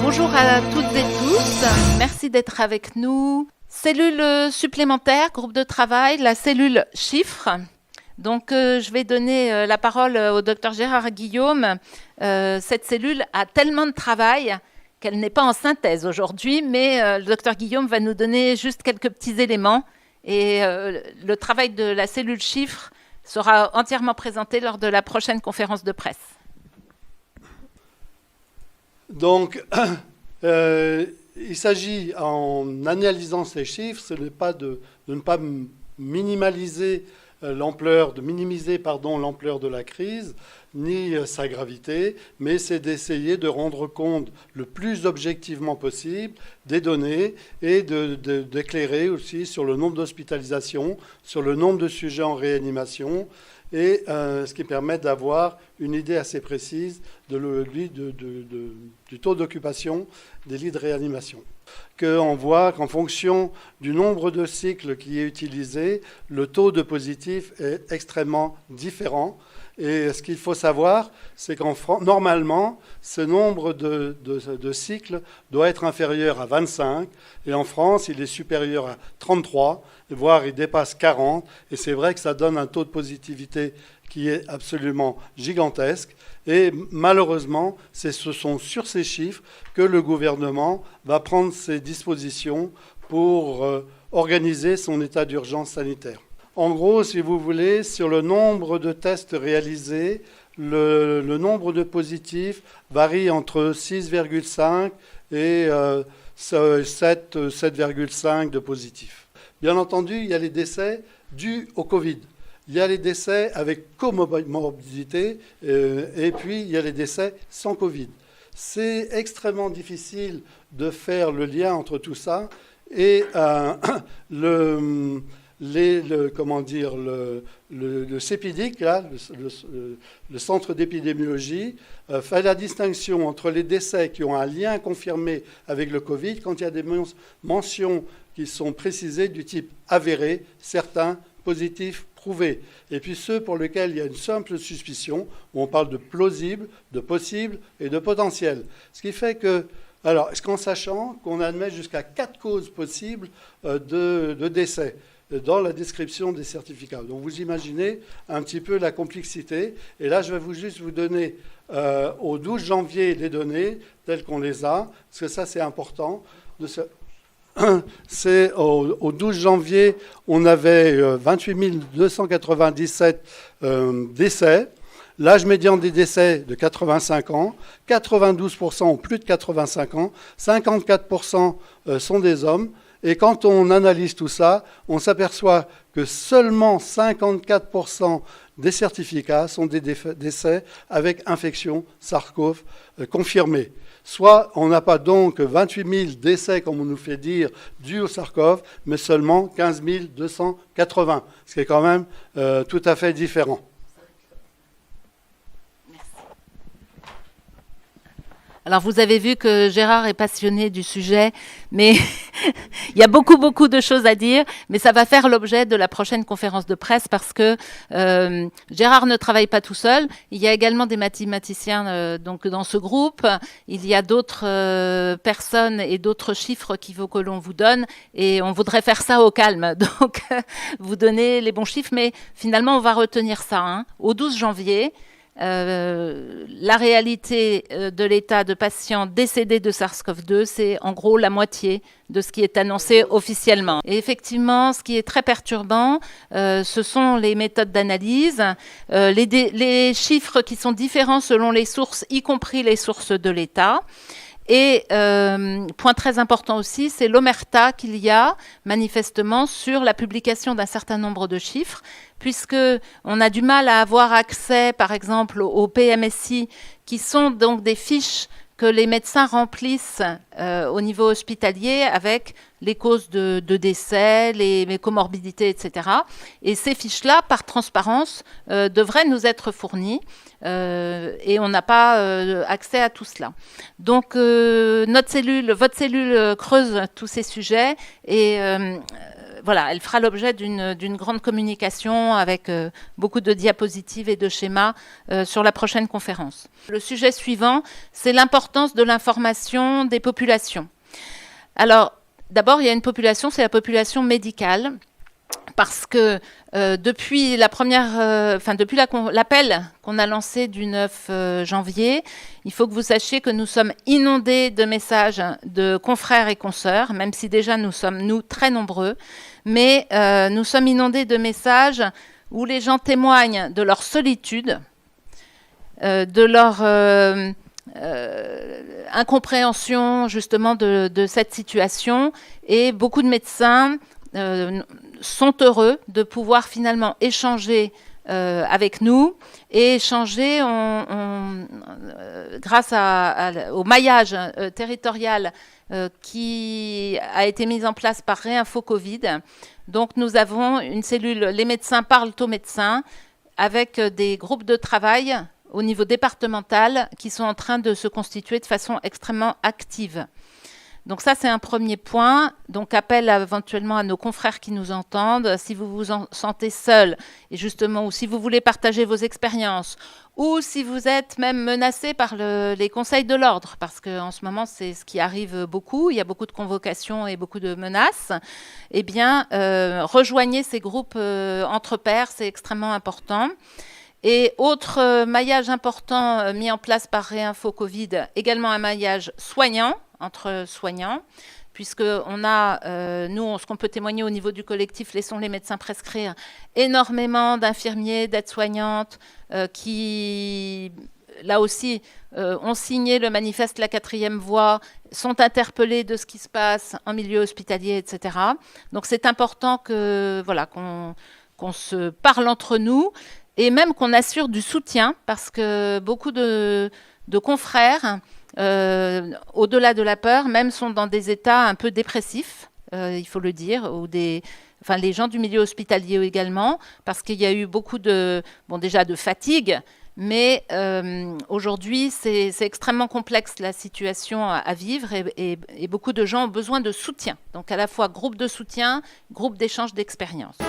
Bonjour à toutes et tous, merci d'être avec nous. Cellule supplémentaire, groupe de travail, la cellule chiffres. Donc je vais donner la parole au docteur Gérard Guillaume. Cette cellule a tellement de travail qu'elle n'est pas en synthèse aujourd'hui, mais le docteur Guillaume va nous donner juste quelques petits éléments. Et le travail de la cellule chiffres sera entièrement présenté lors de la prochaine conférence de presse. Donc, il s'agit, en analysant ces chiffres, ce n'est pas de ne pas minimiser l'ampleur de la crise, ni sa gravité, mais c'est d'essayer de rendre compte le plus objectivement possible des données et d'éclairer aussi sur le nombre d'hospitalisations, sur le nombre de sujets en réanimation, et ce qui permet d'avoir une idée assez précise du taux d'occupation des lits de réanimation. On voit qu'en fonction du nombre de cycles qui est utilisé, le taux de positif est extrêmement différent. Et ce qu'il faut savoir, c'est qu'en France, normalement, ce nombre de cycles doit être inférieur à 25. Et en France, il est supérieur à 33, voire il dépasse 40. Et c'est vrai que ça donne un taux de positivité qui est absolument gigantesque. Et malheureusement, ce sont sur ces chiffres que le gouvernement va prendre ses dispositions pour organiser son état d'urgence sanitaire. En gros, si vous voulez, sur le nombre de tests réalisés, le nombre de positifs varie entre 6,5 et 7,5 de positifs. Bien entendu, il y a les décès dus au Covid. Il y a les décès avec comorbidité et puis il y a les décès sans Covid. C'est extrêmement difficile de faire le lien entre tout ça et le CEPIDIC, là, le centre d'épidémiologie, fait la distinction entre les décès qui ont un lien confirmé avec le Covid, quand il y a des mentions qui sont précisées du type avéré, certains, positifs, prouvés. Et puis ceux pour lesquels il y a une simple suspicion, où on parle de plausible, de possible et de potentiel. Ce qui fait que, alors, qu'en sachant qu'on admet jusqu'à 4 causes possibles de décès dans la description des certificats. Donc vous imaginez un petit peu la complexité. Et là, je vais juste vous donner au 12 janvier les données telles qu'on les a, parce que ça, c'est important. C'est au 12 janvier, on avait 28 297 décès. L'âge médian des décès de 85 ans, 92% ont plus de 85 ans, 54% sont des hommes. Et quand on analyse tout ça, on s'aperçoit que seulement 54% des certificats sont des décès avec infection SARS-CoV confirmée. Soit on n'a pas donc 28 000 décès, comme on nous fait dire, dus au SARS-CoV, mais seulement 15 280, ce qui est quand même tout à fait différent. Alors, vous avez vu que Gérard est passionné du sujet, mais il y a beaucoup de choses à dire, mais ça va faire l'objet de la prochaine conférence de presse parce que Gérard ne travaille pas tout seul. Il y a également des mathématiciens donc dans ce groupe. Il y a d'autres personnes et d'autres chiffres qu'il faut que l'on vous donne et on voudrait faire ça au calme. Donc, vous donnez les bons chiffres, mais finalement, on va retenir ça. Au 12 janvier, la réalité de l'état de patients décédés de SARS-CoV-2, c'est en gros la moitié de ce qui est annoncé officiellement. Et effectivement, ce qui est très perturbant, ce sont les méthodes d'analyse, les chiffres qui sont différents selon les sources, y compris les sources de l'État. Et point très important aussi, c'est l'omerta qu'il y a manifestement sur la publication d'un certain nombre de chiffres, puisqu'on a du mal à avoir accès, par exemple, au PMSI, qui sont donc des fiches que les médecins remplissent au niveau hospitalier avec les causes de décès, les comorbidités, etc. Et ces fiches-là, par transparence, devraient nous être fournies et on n'a pas accès à tout cela. Donc, votre cellule creuse tous ces sujets et voilà, elle fera l'objet d'une grande communication avec beaucoup de diapositives et de schémas sur la prochaine conférence. Le sujet suivant, c'est l'importance de l'information des populations. Alors, d'abord, il y a une population, c'est la population médicale, parce que depuis l'appel qu'on a lancé du 9 janvier, il faut que vous sachiez que nous sommes inondés de messages de confrères et consoeurs, même si déjà nous sommes, nous, très nombreux, mais nous sommes inondés de messages où les gens témoignent de leur solitude, de leur incompréhension justement de cette situation, et beaucoup de médecins sont heureux de pouvoir finalement échanger avec nous et échanger grâce au maillage territorial qui a été mis en place par Réinfo Covid. Donc nous avons une cellule, les médecins parlent aux médecins, avec des groupes de travail au niveau départemental qui sont en train de se constituer de façon extrêmement active. Donc ça, c'est un premier point. Donc appel éventuellement à nos confrères qui nous entendent. Si vous vous sentez seul, et justement, ou si vous voulez partager vos expériences, ou si vous êtes même menacé par les conseils de l'ordre, parce qu'en ce moment, c'est ce qui arrive beaucoup, il y a beaucoup de convocations et beaucoup de menaces, eh bien, rejoignez ces groupes entre pairs, c'est extrêmement important. Et autre maillage important mis en place par Réinfo Covid, également un maillage soignant, entre soignants, puisqu'on a, nous, ce qu'on peut témoigner au niveau du collectif Laissons les médecins prescrire, énormément d'infirmiers, d'aides-soignantes qui, là aussi, ont signé le manifeste La 4e Voie, sont interpellés de ce qui se passe en milieu hospitalier, etc. Donc c'est important que, voilà, qu'on se parle entre nous et même qu'on assure du soutien, parce que beaucoup de confrères, au-delà de la peur, même sont dans des états un peu dépressifs, il faut le dire, ou les gens du milieu hospitalier également, parce qu'il y a eu beaucoup de fatigue, mais aujourd'hui, c'est extrêmement complexe la situation à vivre, et beaucoup de gens ont besoin de soutien. Donc à la fois groupe de soutien, groupe d'échange d'expériences.